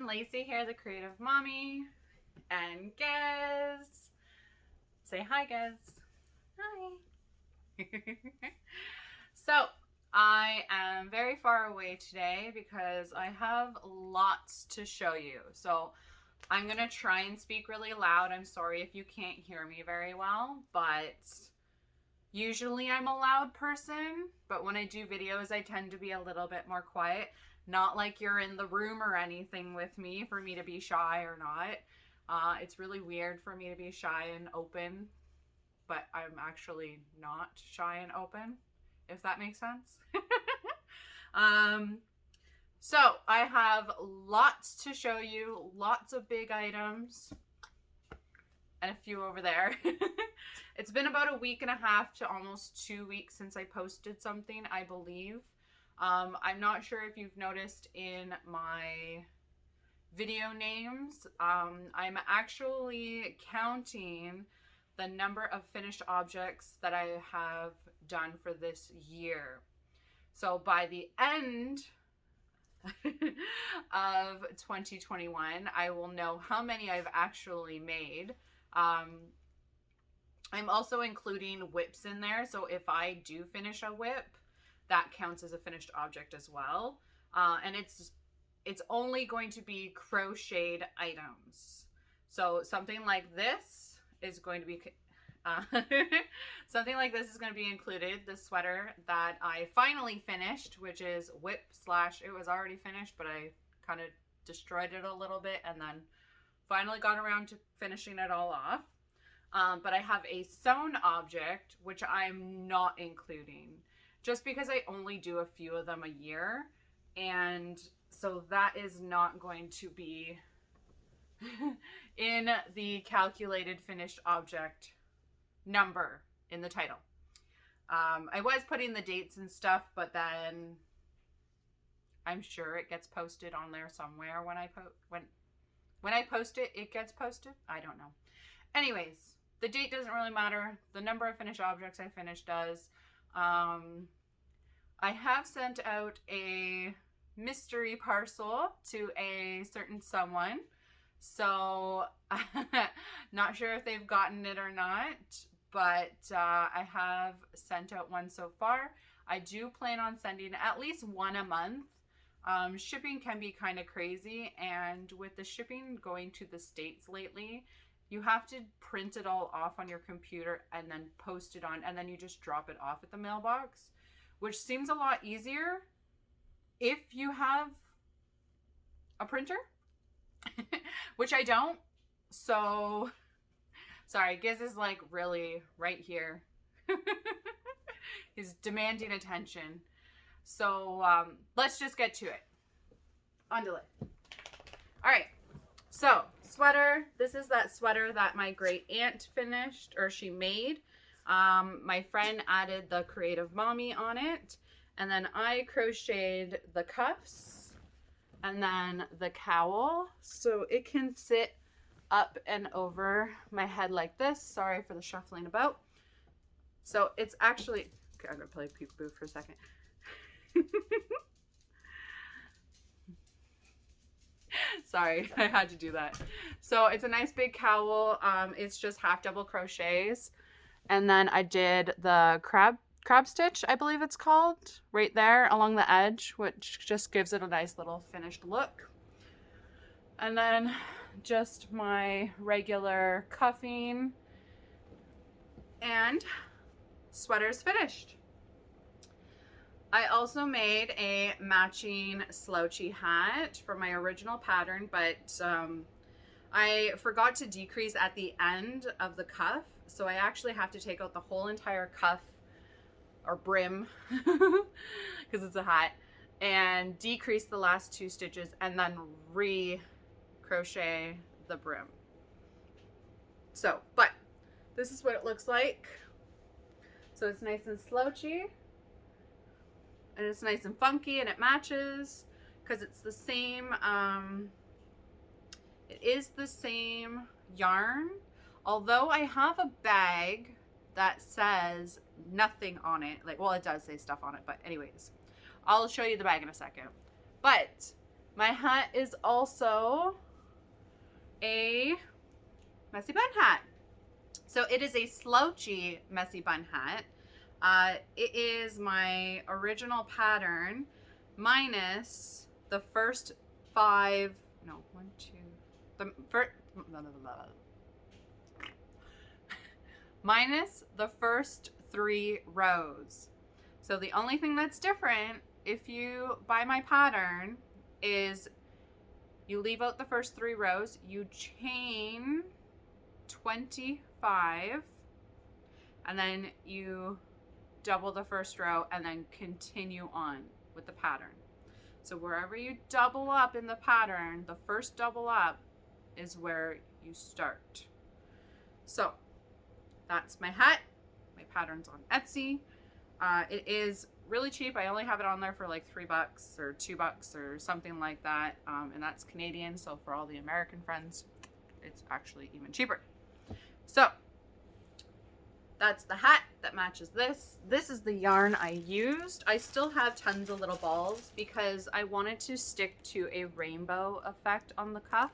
Lacey here, the creative mommy, and Gez. Say hi, Gez. Hi. So, I am very far away today because I have lots to show you. So, I'm going to try and speak really loud. I'm sorry if you can't hear me very well, but usually I'm a loud person, but when I do videos, I tend to be a little bit more quiet. Not like you're in the room or anything with me for me to be shy or not. It's really weird for me to be shy and open, but I'm actually not shy and open, if that makes sense. So I have lots to show you, lots of big items, and a few over there. It's been about a week and a half to almost 2 weeks since I posted something, I believe. I'm not sure if you've noticed in my video names, I'm actually counting the number of finished objects that I have done for this year. So by the end of 2021, I will know how many I've actually made. I'm also including whips in there, so if I do finish a whip, that counts as a finished object as well. And it's only going to be crocheted items. So something like this is going to be something like this is going to be included. The sweater that I finally finished, which is whip slash, it was already finished, but I kind of destroyed it a little bit and then finally got around to finishing it all off. But I have a sewn object, which I'm not including, just because I only do a few of them a year. And so that is not going to be in the calculated finished object number in the title. I was putting the dates and stuff, but then I'm sure it gets posted on there somewhere when I post it, it gets posted. I don't know. Anyways, the date doesn't really matter. The number of finished objects I finished does. I have sent out a mystery parcel to a certain someone. So, not sure if they've gotten it or not, but I have sent out one so far. I do plan on sending at least one a month. Shipping can be kind of crazy, and with the shipping going to the States lately, you have to print it all off on your computer and then post it on, and then you just drop it off at the mailbox, which seems a lot easier if you have a printer, which I don't. So, sorry, Giz is like really right here. He's demanding attention. So, let's just get to it. On delay. All right. So, sweater. This is that sweater that my great aunt finished, or she made. My friend added the creative mommy on it. And then I crocheted the cuffs and then the cowl so it can sit up and over my head like this. Sorry for the shuffling about. So it's actually, okay, I'm gonna play peekaboo for a second. Sorry, I had to do that. So it's a nice big cowl. It's just half double crochets. And then I did the crab stitch, I believe it's called, right there along the edge, which just gives it a nice little finished look. And then just my regular cuffing, and sweater's finished. I also made a matching slouchy hat for my original pattern, but I forgot to decrease at the end of the cuff, so I actually have to take out the whole entire cuff or brim because it's a hat and decrease the last 2 stitches and then re-crochet the brim. So, but this is what it looks like. So it's nice and slouchy and it's nice and funky and it matches because it's the same, it is the same yarn, although I have a bag that says nothing on it. Like, well, it does say stuff on it, but anyways, I'll show you the bag in a second. But My hat is also a messy bun hat. So it is a slouchy messy bun hat. It is my original pattern minus the first five, no, one, two, the first, minus the first 3 rows. So the only thing that's different if you buy my pattern is you leave out the first 3 rows, you chain 25, and then you double the first row and then continue on with the pattern. So wherever you double up in the pattern, the first double up is where you start. So that's my hat. My pattern's on Etsy. It is really cheap. I only have it on there for like $3 or $2 or something like that. And that's Canadian. So for all the American friends, it's actually even cheaper. So that's the hat that matches this. This is the yarn I used. I still have tons of little balls because I wanted to stick to a rainbow effect on the cuff.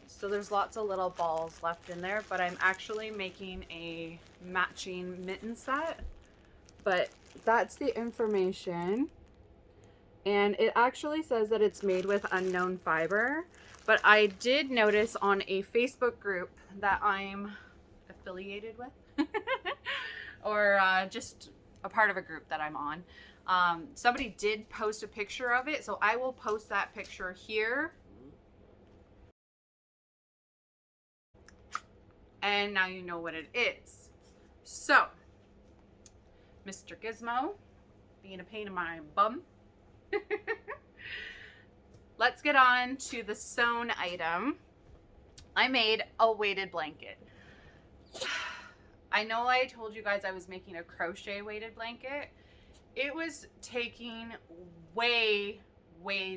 So there's lots of little balls left in there, but I'm actually making a matching mitten set. But that's the information. And it actually says that it's made with unknown fiber. But I did notice on a Facebook group that I'm affiliated with or just a part of a group that I'm on. Somebody did post a picture of it, so I will post that picture here. And now you know what it is. So, Mr. Gizmo, being a pain in my bum. Let's get on to the sewn item. I made a weighted blanket. I know I told you guys I was making a crochet weighted blanket. It was taking way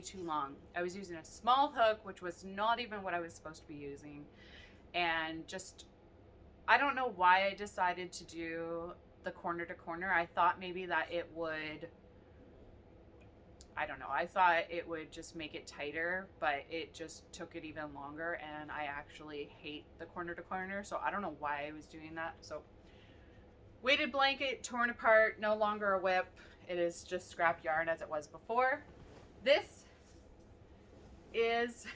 too long. I was using a small hook, which was not even what I was supposed to be using. And just, I don't know why I decided to do the corner to corner. I thought maybe that it would, I don't know, I thought it would just make it tighter, but it just took it even longer, and I actually hate the corner to corner, so I don't know why I was doing that. So weighted blanket, torn apart, no longer a whip. It is just scrap yarn as it was before. This is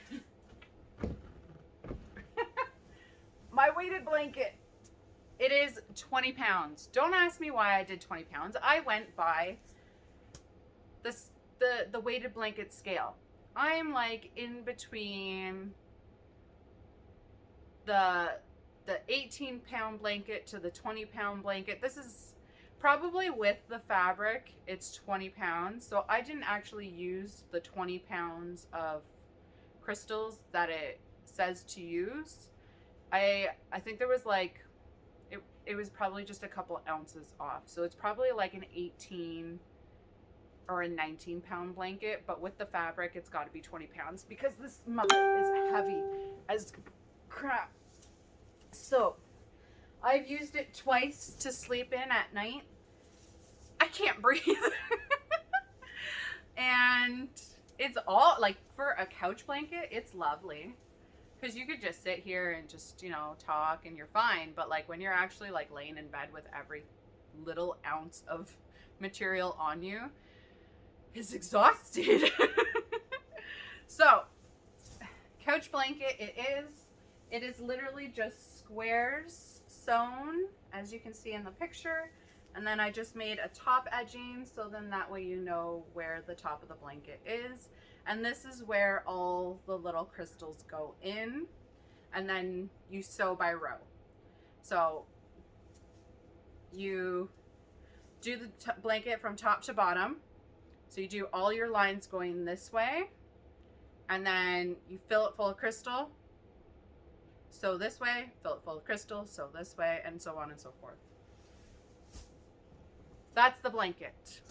my weighted blanket. It is 20 pounds. Don't ask me why I did 20 pounds. I went by this the weighted blanket scale. I'm like in between the 18-pound blanket to the 20-pound blanket. This is probably with the fabric, it's 20 pounds. So I didn't actually use the 20 pounds of crystals that it says to use. I think there was like, it was probably just a couple ounces off. So it's probably like an 18 or a 19-pound blanket, but with the fabric, it's got to be 20 pounds because this mother is heavy as crap. So I've used it twice to sleep in at night. I can't breathe. And it's all like, for a couch blanket, it's lovely. Because you could just sit here and just, you know, talk and you're fine. But like when you're actually like laying in bed with every little ounce of material on you, is exhausted. So, couch blanket it is literally just squares sewn, as you can see in the picture. And then I just made a top edging, so then that way you know where the top of the blanket is. And this is where all the little crystals go in, and then you sew by row. So you do the blanket from top to bottom. So you do all your lines going this way, and then you fill it full of crystal, sew this way, fill it full of crystal, sew this way, and so on and so forth. That's the blanket.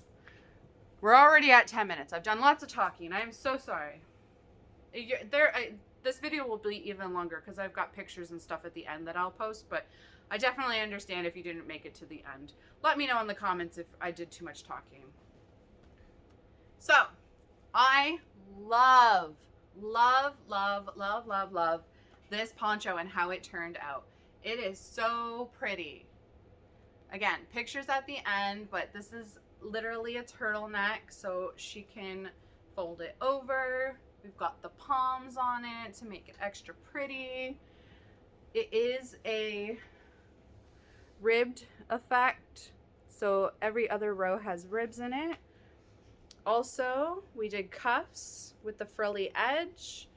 We're already at 10 minutes. I've done lots of talking. I am so sorry. This video will be even longer because I've got pictures and stuff at the end that I'll post, but I definitely understand if you didn't make it to the end. Let me know in the comments if I did too much talking. So, I love, love, love, love, love, love this poncho and how it turned out. It is so pretty. Again, pictures at the end, but this is literally a turtleneck, so she can fold it over. We've got the palms on it to make it extra pretty. It is a ribbed effect, so every other row has ribs in it. Also, we did cuffs with the frilly edge.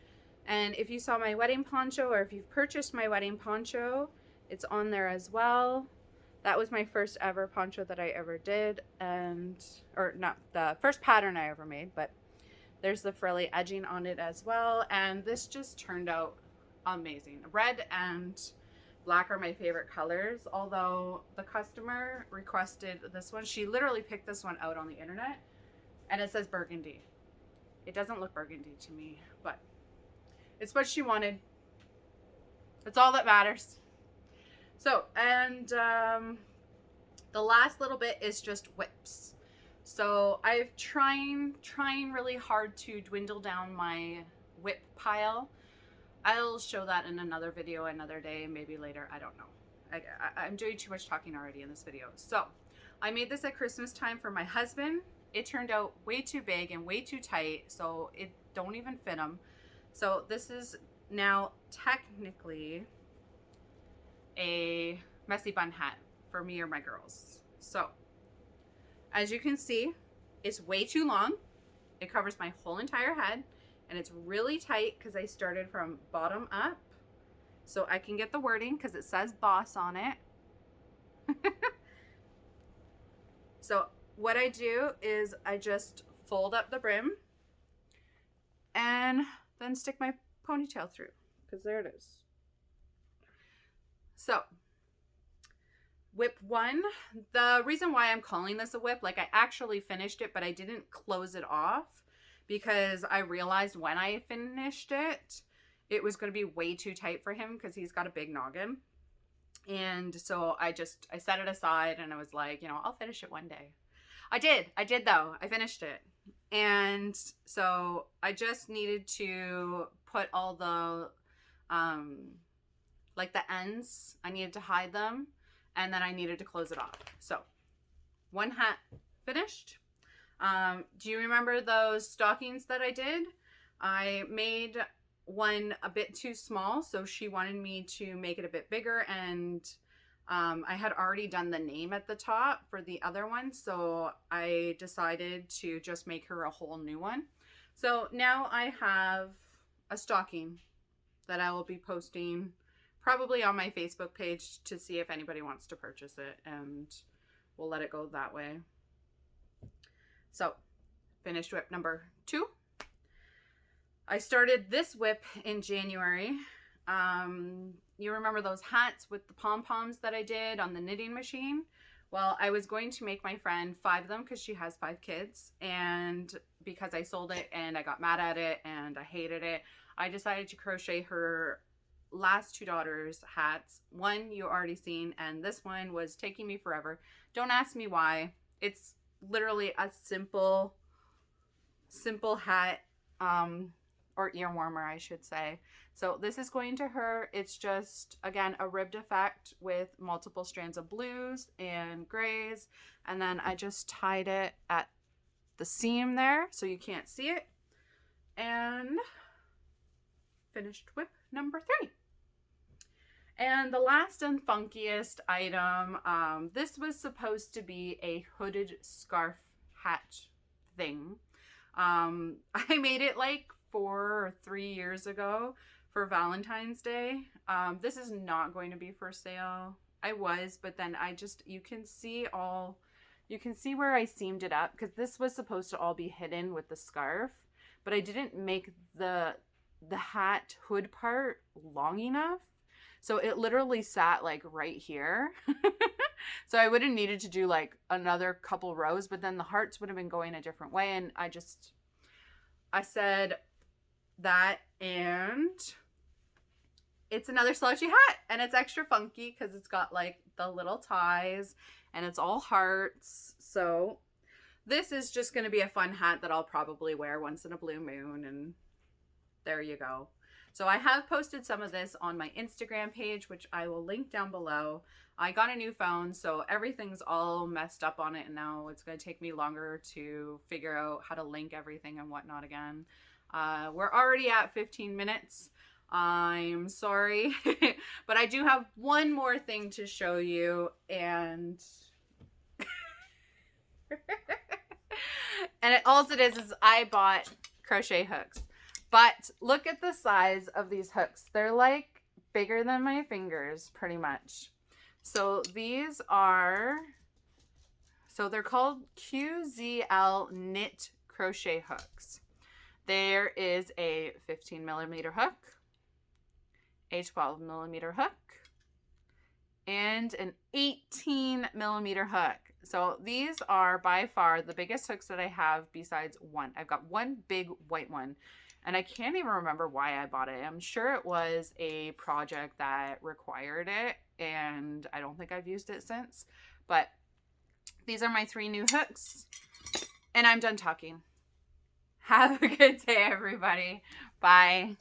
And if you saw my wedding poncho, or if you've purchased my wedding poncho, it's on there as well. That was my first ever poncho that I ever did, or not the first pattern I ever made, but there's the frilly edging on it as well. And this just turned out amazing. Red and black are my favorite colors, although the customer requested this one. She literally picked this one out on the internet, and it says burgundy. It doesn't look burgundy to me, but it's what she wanted. It's all that matters. So, and the last little bit is just whips. So I've trying really hard to dwindle down my whip pile. I'll show that in another video another day, maybe later, I don't know. I'm doing too much talking already in this video. So I made this at Christmas time for my husband. It turned out way too big and way too tight, so it don't even fit him. So this is now technically a messy bun hat for me or my girls. So as you can see, it's way too long. It covers my whole entire head, and it's really tight because I started from bottom up, so I can get the wording because it says boss on it. So what I do is I just fold up the brim and then stick my ponytail through, because there it is. So whip one, the reason why I'm calling this a whip, like I actually finished it, but I didn't close it off because I realized when I finished it, it was going to be way too tight for him because he's got a big noggin. And so I set it aside, and I was like, you know, I'll finish it one day. I did though. I finished it. And so I just needed to put all the, like the ends, I needed to hide them, and then I needed to close it off. So one hat finished. Do you remember those stockings that I did? I made one a bit too small, so she wanted me to make it a bit bigger, and I had already done the name at the top for the other one, so I decided to just make her a whole new one. So now I have a stocking that I will be posting probably on my Facebook page to see if anybody wants to purchase it, and we'll let it go that way. So finished whip number 2. I started this whip in January. You remember those hats with the pom-poms that I did on the knitting machine? Well, I was going to make my friend 5 of them because she has 5 kids, and because I sold it and I got mad at it and I hated it, I decided to crochet her last 2 daughters' hats. One you already seen, and this one was taking me forever. Don't ask me why. It's literally a simple hat, or ear warmer, I should say. So this is going to her. It's just, again, a ribbed effect with multiple strands of blues and grays. And then I just tied it at the seam there so you can't see it. And finished whip number 3. And the last and funkiest item, this was supposed to be a hooded scarf hat thing. I made it like 4 or 3 years ago for Valentine's Day. This is not going to be for sale. I was, but then you can see where I seamed it up, because this was supposed to all be hidden with the scarf, but I didn't make the hat hood part long enough. So it literally sat like right here. So I would have needed to do like another couple rows, but then the hearts would have been going a different way. And I said that, and it's another slouchy hat, and it's extra funky because it's got like the little ties and it's all hearts. So this is just going to be a fun hat that I'll probably wear once in a blue moon, and there you go. So I have posted some of this on my Instagram page, which I will link down below. I got a new phone, so everything's all messed up on it, and now it's going to take me longer to figure out how to link everything and whatnot again. We're already at 15 minutes. I'm sorry, but I do have one more thing to show you, and and all it is I bought crochet hooks. But look at the size of these hooks. They're like bigger than my fingers, pretty much. So these are, so they're called QZL knit crochet hooks. There is a 15 millimeter hook, a 12 millimeter hook, and an 18 millimeter hook. So these are by far the biggest hooks that I have besides one. I've got one big white one, and I can't even remember why I bought it. I'm sure it was a project that required it, and I don't think I've used it since. But these are my 3 new hooks, and I'm done talking. Have a good day, everybody. Bye.